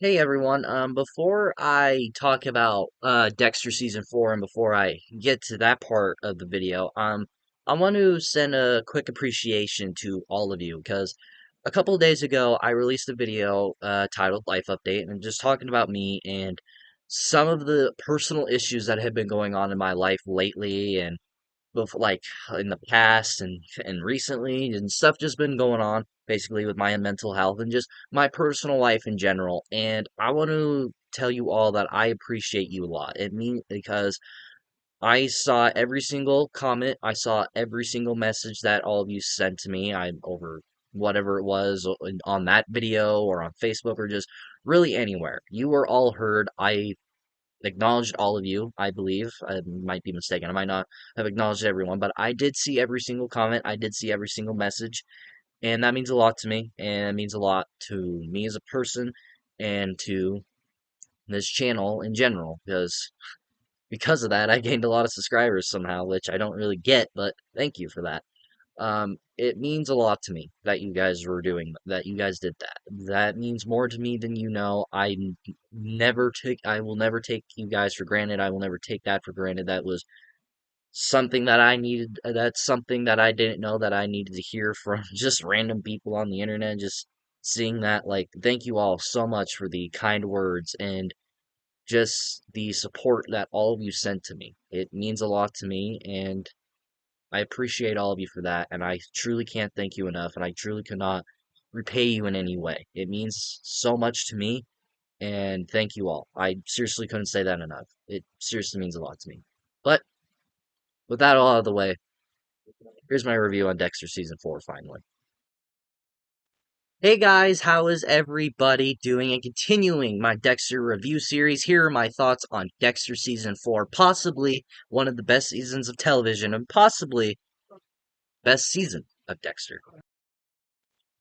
Hey everyone, before I talk about Dexter season 4 and before I get to that part of the video, I want to send a quick appreciation to all of you because a couple of days ago I released a video titled Life Update and just talking about me and some of the personal issues that have been going on in my life lately and like in the past and recently and stuff just been going on basically with my mental health and just my personal life in general. And I want to tell you all that I appreciate you a lot. It means because I saw every single comment, I saw every single message that all of you sent to me. I over whatever it was on that video or on Facebook or just really anywhere. You were all heard. I acknowledged all of you, I believe. I might be mistaken. I might not have acknowledged everyone, but I did see every single comment. I did see every single message, and that means a lot to me, and it means a lot to me as a person and to this channel in general because of that, I gained a lot of subscribers somehow, which I don't really get, but thank you for that. It means a lot to me that you guys were doing that. You guys did that. That means more to me than you know. I will never take you guys for granted. I will never take that for granted. That was something that I needed. That's something that I didn't know that I needed to hear from just random people on the internet. Just seeing that, like, thank you all so much for the kind words and just the support that all of you sent to me. It means a lot to me, and I appreciate all of you for that, and I truly can't thank you enough, and I truly cannot repay you in any way. It means so much to me, and thank you all. I seriously couldn't say that enough. It seriously means a lot to me. But with that all out of the way, here's my review on Dexter Season 4 finally. Hey guys, how is everybody doing? And continuing my Dexter review series, here are my thoughts on Dexter Season 4, possibly one of the best seasons of television, and possibly best season of Dexter.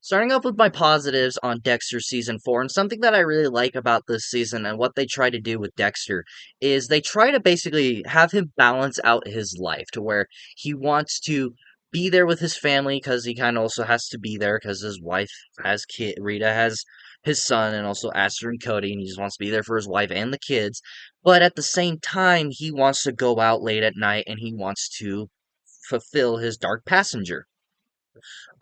Starting off with my positives on Dexter season 4, and something that I really like about this season and what they try to do with Dexter is they try to basically have him balance out his life to where he wants to be there with his family because he kind of also has to be there because his wife has kid Rita has his son and also Aster and Cody, and he just wants to be there for his wife and the kids. But at the same time, he wants to go out late at night and he wants to fulfill his dark passenger.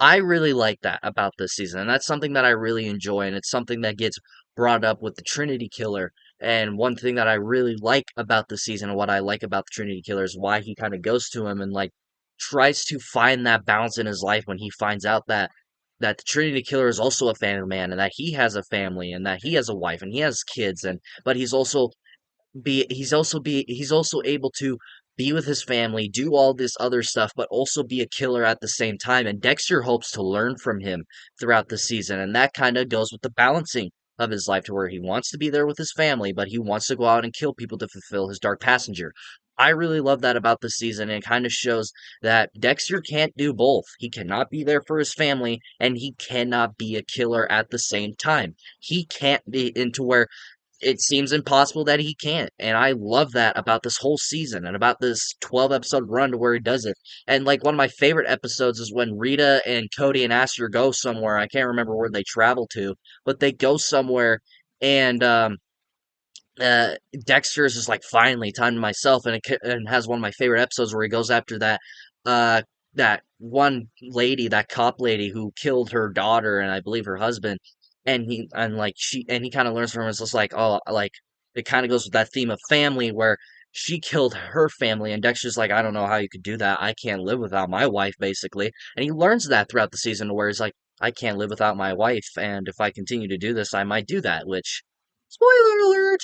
I really like that about this season, and that's something that I really enjoy, and it's something that gets brought up with the Trinity Killer. And one thing that I really like about the season, and what I like about the Trinity Killer, is why he kind of goes to him and like tries to find that balance in his life when he finds out that the Trinity Killer is also a family man, and that he has a family, and that he has a wife, and he has kids, and but he's also able to be with his family, do all this other stuff, but also be a killer at the same time. And Dexter hopes to learn from him throughout the season, and that kind of goes with the balancing of his life to where he wants to be there with his family, but he wants to go out and kill people to fulfill his dark passenger. I really love that about the season, and it kind of shows that Dexter can't do both. He cannot be there for his family, and he cannot be a killer at the same time. He can't be into where it seems impossible that he can't. And I love that about this whole season and about this 12 episode run to where he does it. And like one of my favorite episodes is when Rita and Cody and Aster go somewhere. I can't remember where they travel to, but they go somewhere and uh, Dexter is just like finally time to myself, and and has one of my favorite episodes where he goes after uh that one lady, that cop lady who killed her daughter and I believe her husband, and he kind of learns from her. It's just like, oh, like it kind of goes with that theme of family where she killed her family, and Dexter's like, I don't know how you could do that. I can't live without my wife, basically, and he learns that throughout the season where he's like, I can't live without my wife, and if I continue to do this, I might do that, which spoiler alert.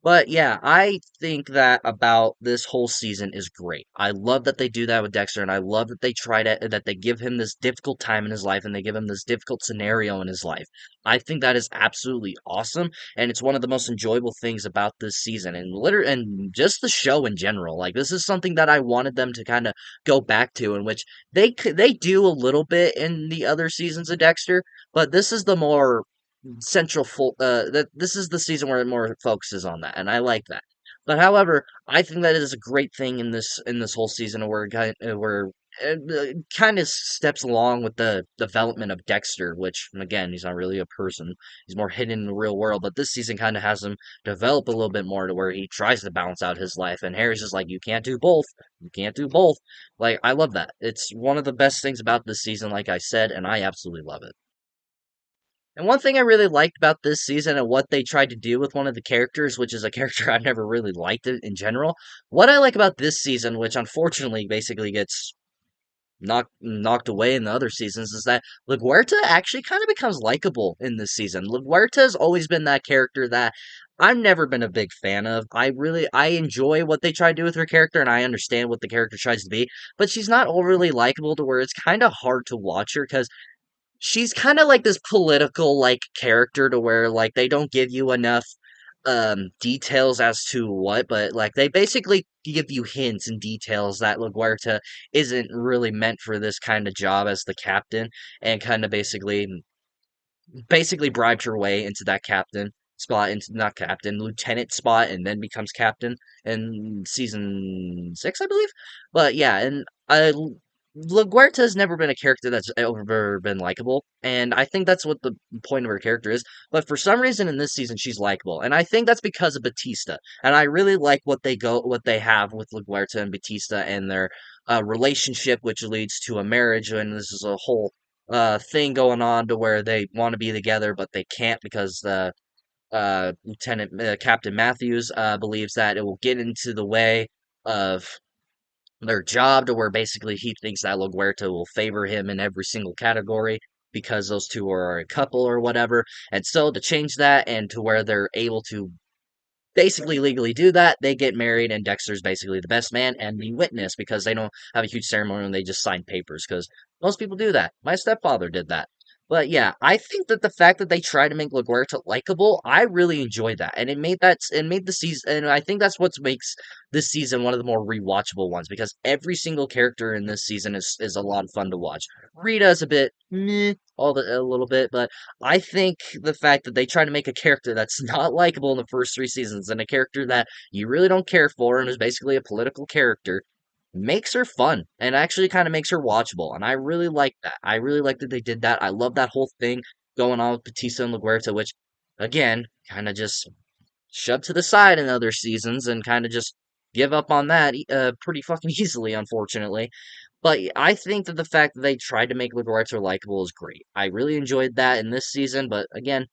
But yeah, I think that about this whole season is great. I love that they do that with Dexter, and I love that that they give him this difficult time in his life and they give him this difficult scenario in his life. I think that is absolutely awesome, and it's one of the most enjoyable things about this season and just the show in general. Like this is something that I wanted them to kind of go back to, in which they do a little bit in the other seasons of Dexter, but this is the more that this is the season where it more focuses on that, and I like that. But however, I think that is a great thing in this whole season where kind of steps along with the development of Dexter, which again, he's not really a person. He's more hidden in the real world. But this season kind of has him develop a little bit more to where he tries to balance out his life. And Harry's just like, you can't do both. You can't do both. Like, I love that. It's one of the best things about this season, like I said, and I absolutely love it. And one thing I really liked about this season and what they tried to do with one of the characters, which is a character I've never really liked in general, what I like about this season, which unfortunately basically gets knocked away in the other seasons, is that LaGuerta actually kind of becomes likable in this season. LaGuerta has always been that character that I've never been a big fan of. I enjoy what they try to do with her character, and I understand what the character tries to be, but she's not overly likable to where it's kind of hard to watch her because she's kind of like this political like character to where like they don't give you enough details as to what, but like they basically give you hints and details that LaGuerta isn't really meant for this kind of job as the captain, and kind of basically bribed her way into that captain spot, into not captain, lieutenant spot, and then becomes captain in season 6, I believe. But yeah, and LaGuerta has never been a character that's ever been likable, and I think that's what the point of her character is. But for some reason in this season, she's likable, and I think that's because of Batista. And I really like what they have with LaGuerta and Batista and their relationship, which leads to a marriage. And this is a whole thing going on to where they want to be together, but they can't because the Lieutenant Captain Matthews believes that it will get into the way of their job, to where basically he thinks that LaGuerta will favor him in every single category because those two are a couple or whatever. And so to change that and to where they're able to basically legally do that, they get married, and Dexter's basically the best man and the witness because they don't have a huge ceremony and they just sign papers because most people do that. My stepfather did that. But yeah, I think that the fact that they try to make LaGuerta likable, I really enjoyed that, and it made the season, and I think that's what makes this season one of the more rewatchable ones because every single character in this season is a lot of fun to watch. Rita's a bit meh, a little bit, but I think the fact that they try to make a character that's not likable in the first 3 seasons and a character that you really don't care for and is basically a political character makes her fun and actually kind of makes her watchable. And I really like that. I really like that they did that. I love that whole thing going on with Batista and LaGuerta, which, again, kind of just shoved to the side in other seasons and kind of just give up on that pretty fucking easily, unfortunately. But I think that the fact that they tried to make LaGuerta likable is great. I really enjoyed that in this season, but again,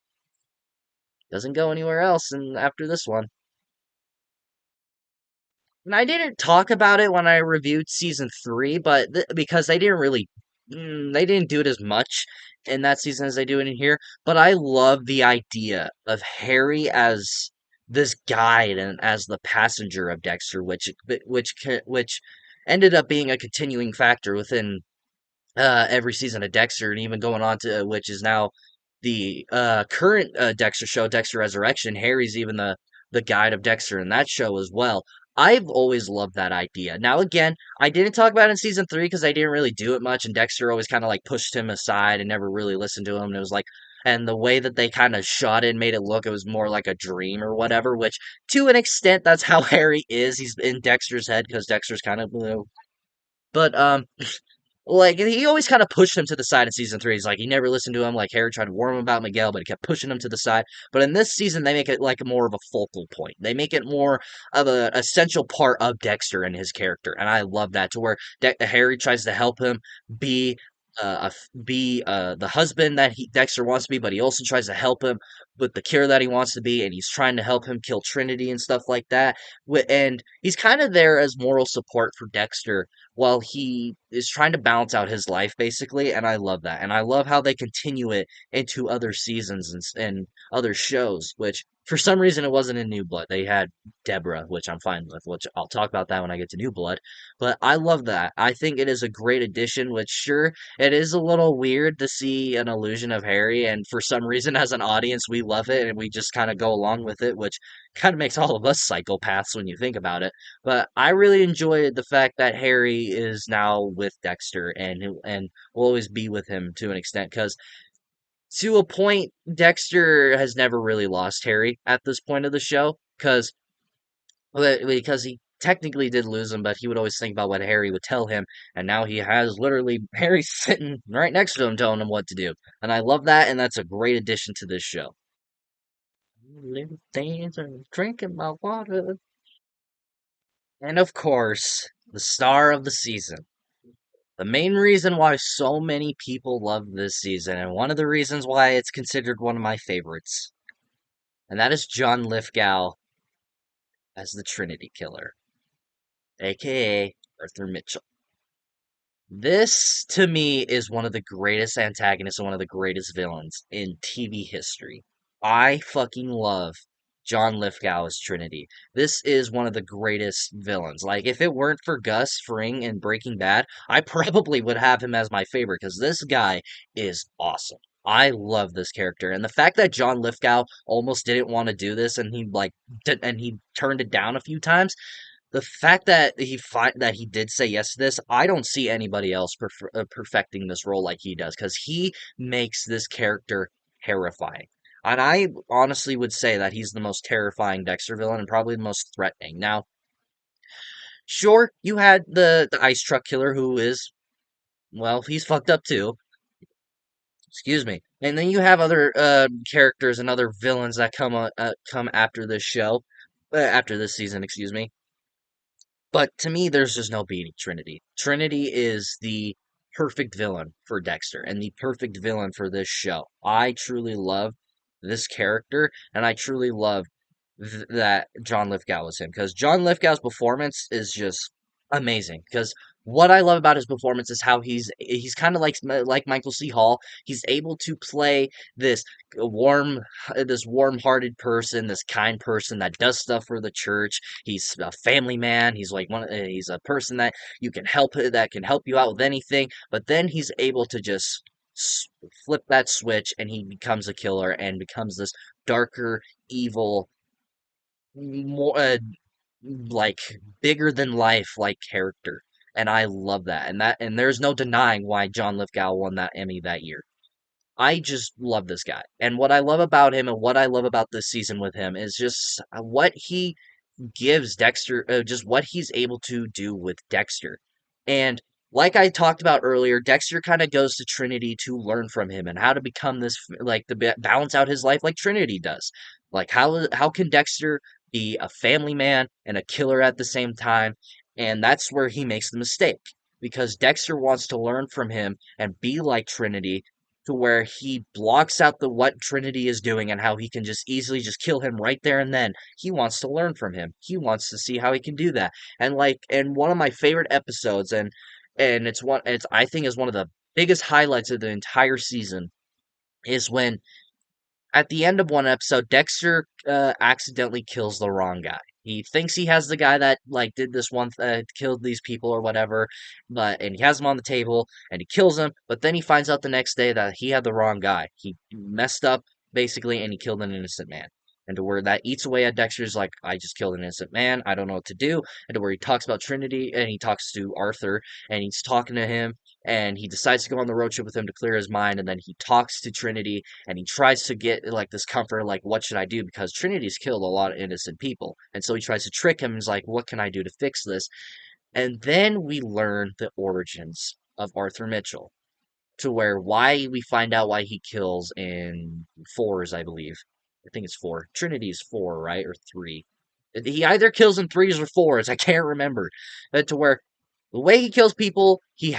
doesn't go anywhere else and after this one. And I didn't talk about it when I reviewed season 3, but because they didn't do it as much in that season as they do it in here. But I love the idea of Harry as this guide and as the passenger of Dexter, which ended up being a continuing factor within every season of Dexter, and even going on to which is now the current Dexter show, Dexter Resurrection. Harry's even the guide of Dexter in that show as well. I've always loved that idea. Now, again, I didn't talk about it in season 3 because I didn't really do it much, and Dexter always kind of like pushed him aside and never really listened to him. And it was like, and the way that they kind of shot it made it look it was more like a dream or whatever. Which, to an extent, that's how Harry is. He's in Dexter's head because Dexter's kind of, but like, he always kind of pushed him to the side in season 3. He's like, he never listened to him. Like, Harry tried to warn him about Miguel, but he kept pushing him to the side. But in this season, they make it like more of a focal point. They make it more of an essential part of Dexter and his character. And I love that, to where Harry tries to help him be. The husband that Dexter wants to be, but he also tries to help him with the cure that he wants to be, and he's trying to help him kill Trinity and stuff like that. And he's kind of there as moral support for Dexter while he is trying to balance out his life, basically. And I love that, and I love how they continue it into other seasons and other shows. Which for some reason it wasn't in New Blood. They had Deborah, which I'm fine with, which I'll talk about that when I get to New Blood. But I love that. I think it is a great addition. Which, sure, it is a little weird to see an illusion of Harry, and for some reason, as an audience, we love it and we just kind of go along with it, which kind of makes all of us psychopaths when you think about it. But I really enjoyed the fact that Harry is now with Dexter and will always be with him to an extent, because to a point, Dexter has never really lost Harry at this point of the show, because he technically did lose him, but he would always think about what Harry would tell him, and now he has literally Harry sitting right next to him telling him what to do. And I love that, and that's a great addition to this show. Little things are drinking my water. And of course, the star of the season. The main reason why so many people love this season, and one of the reasons why it's considered one of my favorites, and that is John Lithgow as the Trinity Killer, aka Arthur Mitchell. This, to me, is one of the greatest antagonists and one of the greatest villains in TV history. I fucking love John Lithgow as Trinity. This is one of the greatest villains. Like, if it weren't for Gus Fring in Breaking Bad, I probably would have him as my favorite because this guy is awesome. I love this character, and the fact that John Lithgow almost didn't want to do this, and he turned it down a few times, the fact that that he did say yes to this, I don't see anybody else perfecting this role like he does because he makes this character terrifying. And I honestly would say that he's the most terrifying Dexter villain and probably the most threatening. Now, sure, you had the ice truck killer who is, well, he's fucked up too. Excuse me. And then you have other characters and other villains that come after this show, after this season, excuse me. But to me, there's just no beating Trinity. Trinity is the perfect villain for Dexter and the perfect villain for this show. I truly love this character, and I truly love that John Lithgow was him because John Lithgow's performance is just amazing. Because what I love about his performance is how he's kind of like Michael C. Hall. He's able to play this warm, this warm-hearted person, this kind person that does stuff for the church. He's a family man. He's like he's a person that you can help that can help you out with anything. But then he's able to just flip that switch, and he becomes a killer and becomes this darker, evil, more like bigger than life like character. And I love that. And there's no denying why John Lithgow won that Emmy that year. I just love this guy. And what I love about him and what I love about this season with him is just what he gives Dexter, just what he's able to do with Dexter. And like I talked about earlier, Dexter kind of goes to Trinity to learn from him and how to become this, like, to balance out his life like Trinity does. Like, how can Dexter be a family man and a killer at the same time? And that's where he makes the mistake because Dexter wants to learn from him and be like Trinity to where he blocks out the what Trinity is doing and how he can just easily just kill him right there and then. He wants to learn from him. He wants to see how he can do that. And one of my favorite episodes and it's I think is one of the biggest highlights of the entire season is when at the end of one episode, Dexter accidentally kills the wrong guy. He thinks he has the guy that like did this killed these people or whatever, and he has him on the table and he kills him. But then he finds out the next day that he had the wrong guy. He messed up basically, and he killed an innocent man. And to where that eats away at Dexter's like, I just killed an innocent man. I don't know what to do. And to where he talks about Trinity and he talks to Arthur and he's talking to him and he decides to go on the road trip with him to clear his mind. And then he talks to Trinity and he tries to get like this comfort, like, what should I do? Because Trinity's killed a lot of innocent people. And so he tries to trick him and is like, what can I do to fix this? And then we learn the origins of Arthur Mitchell to where why we find out why he kills in fours, I believe. I think it's four. Trinity's four, right? Or three. He either kills in threes or fours. I can't remember. But to where the way he kills people, he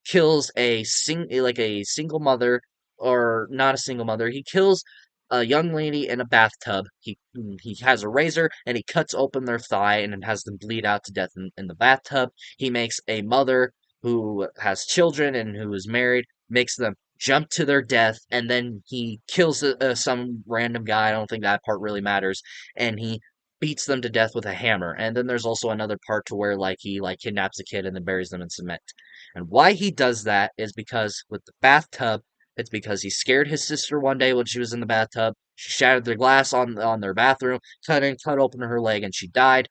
kills a single mother, or not a single mother. He kills a young lady in a bathtub. He has a razor and he cuts open their thigh and then has them bleed out to death in the bathtub. He makes a mother who has children and who is married, makes them jump to their death, and then he kills some random guy. I don't think that part really matters, and he beats them to death with a hammer. And then there's also another part to where like he like kidnaps a kid and then buries them in cement. And why he does that is because with the bathtub, it's because he scared his sister one day when she was in the bathtub. She shattered the glass on their bathroom, cut open her leg, and she died.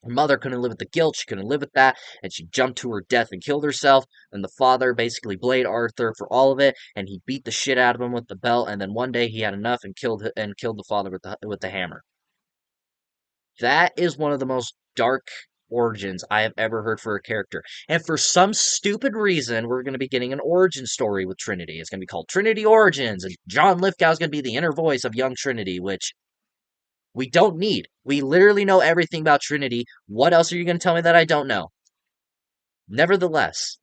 Her mother couldn't live with the guilt, she couldn't live with that, and she jumped to her death and killed herself. And the father basically blamed Arthur for all of it, and he beat the shit out of him with the belt. And then one day he had enough and killed the father with the hammer. That is one of the most dark origins I have ever heard for a character. And for some stupid reason, we're going to be getting an origin story with Trinity. It's going to be called Trinity Origins, and John Lithgow is going to be the inner voice of young Trinity, which we don't need. We literally know everything about Trinity. What else are you going to tell me that I don't know? Nevertheless,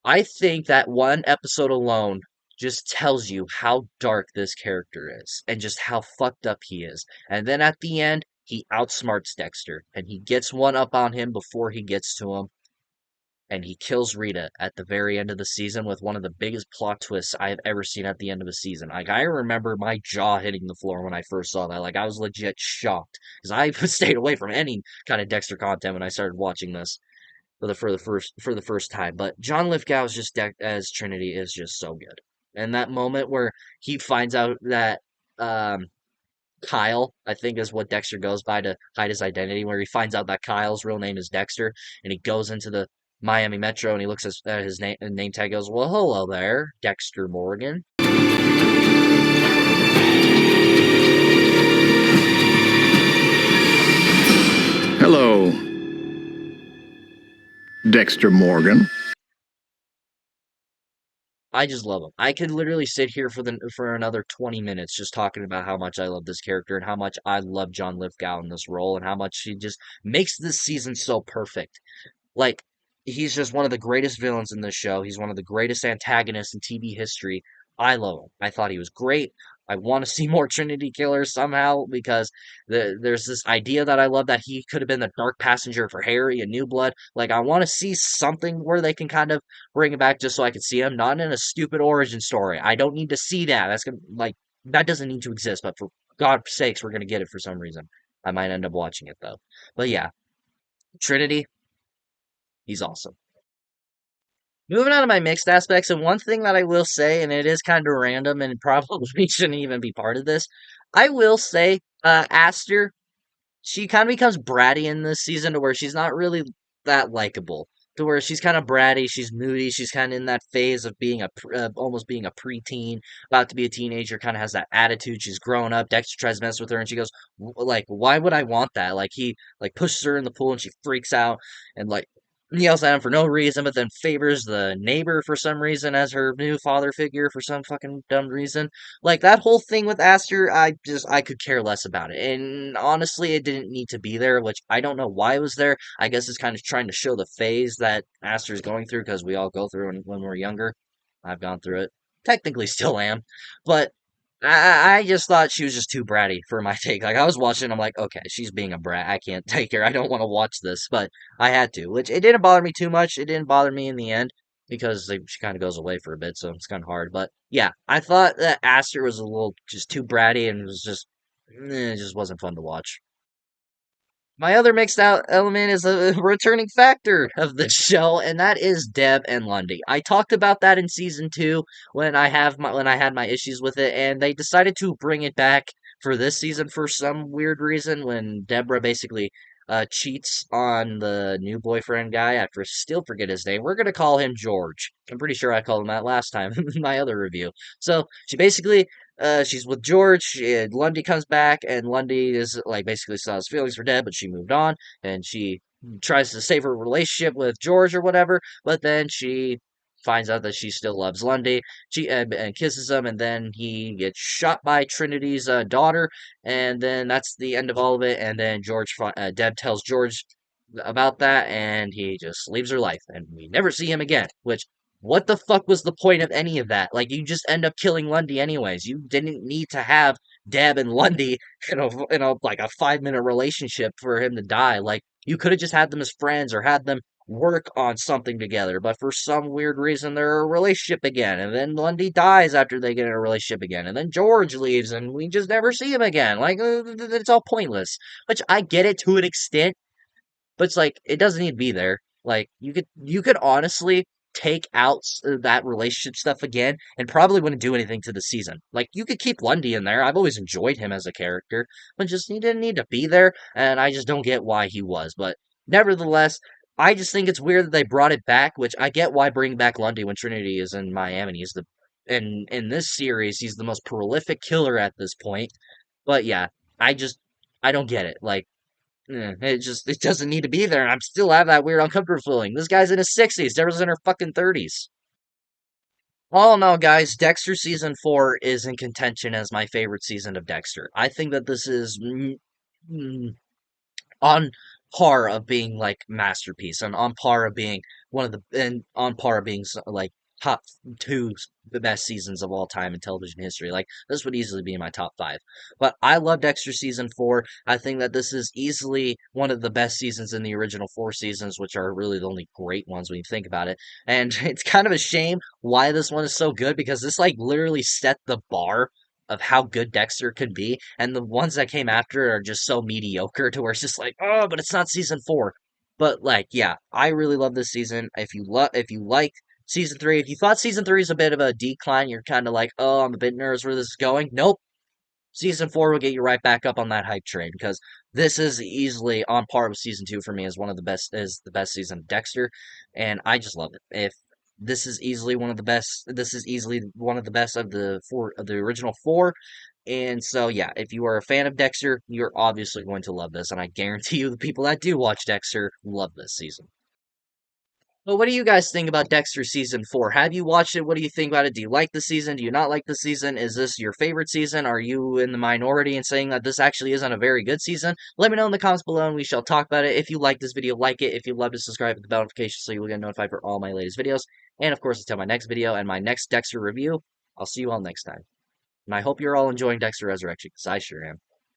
I think that one episode alone just tells you how dark this character is and just how fucked up he is. And then at the end, he outsmarts Dexter and he gets one up on him before he gets to him. And he kills Rita at the very end of the season with one of the biggest plot twists I have ever seen at the end of a season. Like, I remember my jaw hitting the floor when I first saw that. Like, I was legit shocked because I stayed away from any kind of Dexter content when I started watching this for the first time. But John Lithgow's just as Trinity is just so good. And that moment where he finds out that um, Kyle, I think is what Dexter goes by to hide his identity, where he finds out that Kyle's real name is Dexter, and he goes into the Miami Metro and he looks at his name tag, goes, "Well, hello there, Dexter Morgan." Hello, Dexter Morgan. I just love him. I could literally sit here for another 20 minutes just talking about how much I love this character and how much I love John Lithgow in this role and how much he just makes this season so perfect. Like, he's just one of the greatest villains in this show. He's one of the greatest antagonists in TV history. I love him. I thought he was great. I want to see more Trinity Killers somehow because there's this idea that I love that he could have been the dark passenger for Harry and New Blood. Like, I want to see something where they can kind of bring it back just so I can see him, not in a stupid origin story. I don't need to see that. That's gonna like that doesn't need to exist. But for God's sakes, we're gonna get it for some reason. I might end up watching it though. But yeah, Trinity, he's awesome. Moving on to my mixed aspects, and one thing that I will say, and it is kind of random and probably shouldn't even be part of this, I will say, Aster, she kind of becomes bratty in this season to where she's not really that likable. To where she's kind of bratty, she's moody, she's kind of in that phase of being almost being a preteen, about to be a teenager, kind of has that attitude. She's growing up. Dexter tries to mess with her, and she goes, like, why would I want that? Like, he, like, pushes her in the pool, and she freaks out, and, like, yells at him for no reason, but then favors the neighbor for some reason as her new father figure for some fucking dumb reason. Like, that whole thing with Aster, I could care less about it. And honestly, it didn't need to be there, which I don't know why it was there. I guess it's kind of trying to show the phase that Aster's going through because we all go through when we're younger. I've gone through it. Technically still am. But I just thought she was just too bratty for my take. Like, I was watching, I'm like, okay, she's being a brat. I can't take her. I don't want to watch this, but I had to, which it didn't bother me too much. It didn't bother me in the end because she kind of goes away for a bit, so it's kind of hard. But yeah, I thought that Aster was a little just too bratty and was just, it just wasn't fun to watch. My other mixed out element is a returning factor of the show, and that is Deb and Lundy. I talked about that in season two when I had my issues with it, and they decided to bring it back for this season for some weird reason when Deborah basically cheats on the new boyfriend guy. Still forget his name. We're gonna call him George. I'm pretty sure I called him that last time in my other review. So she basically she's with George. Lundy comes back, and Lundy is like basically saw his feelings for Deb, but she moved on, and she tries to save her relationship with George or whatever. But then she finds out that she still loves Lundy. She and kisses him, and then he gets shot by Trinity's daughter, and then that's the end of all of it. And then Deb tells George about that, and he just leaves her life, and we never see him again. Which what the fuck was the point of any of that? Like, you just end up killing Lundy anyways. You didn't need to have Deb and Lundy like a 5 minute relationship for him to die. Like, you could have just had them as friends or had them work on something together. But for some weird reason, they're a relationship again. And then Lundy dies after they get in a relationship again. And then George leaves and we just never see him again. Like, it's all pointless. Which I get it to an extent, but it's like it doesn't need to be there. Like, you could honestly take out that relationship stuff again and probably wouldn't do anything to the season. Like, you could keep Lundy in there. I've always enjoyed him as a character, but just he didn't need to be there, and I just don't get why he was. But nevertheless, I just think it's weird that they brought it back, which I get why bringing back Lundy when Trinity is in Miami. He's the in this series, he's the most prolific killer at this point. But yeah, I just I don't get it. Like, it doesn't need to be there, and I'm still have that weird uncomfortable feeling. This guy's in his 60s. Deborah's in her fucking 30s. All in all, guys, Dexter season 4 is in contention as my favorite season of Dexter. I think that this is on par of being like masterpiece and on par of being one of the and on par of being like top two the best seasons of all time in television history. Like this would easily be in my top five. But I love Dexter season 4. I think that this is easily one of the best seasons in the original four seasons, which are really the only great ones when you think about it. And it's kind of a shame why this one is so good because this like literally set the bar of how good Dexter could be, and the ones that came after it are just so mediocre to where it's just like, oh, but it's not season 4. But like, yeah, I really love this season. If you like season 3, if you thought season 3 is a bit of a decline, you're kind of like, oh, I'm a bit nervous where this is going. Nope, season 4 will get you right back up on that hype train because this is easily on par with season 2 for me as one of the best as the best season of Dexter, and I just love it. If this is easily one of the best, this is easily one of the best of the four of the original four. And so, yeah, if you are a fan of Dexter, you're obviously going to love this, and I guarantee you, the people that do watch Dexter love this season. Well, what do you guys think about Dexter season 4? Have you watched it? What do you think about it? Do you like the season? Do you not like the season? Is this your favorite season? Are you in the minority and saying that this actually isn't a very good season? Let me know in the comments below and we shall talk about it. If you like this video, like it. If you love to subscribe with the bell notification so you will get notified for all my latest videos. And of course, until my next video and my next Dexter review, I'll see you all next time. And I hope you're all enjoying Dexter Resurrection because I sure am.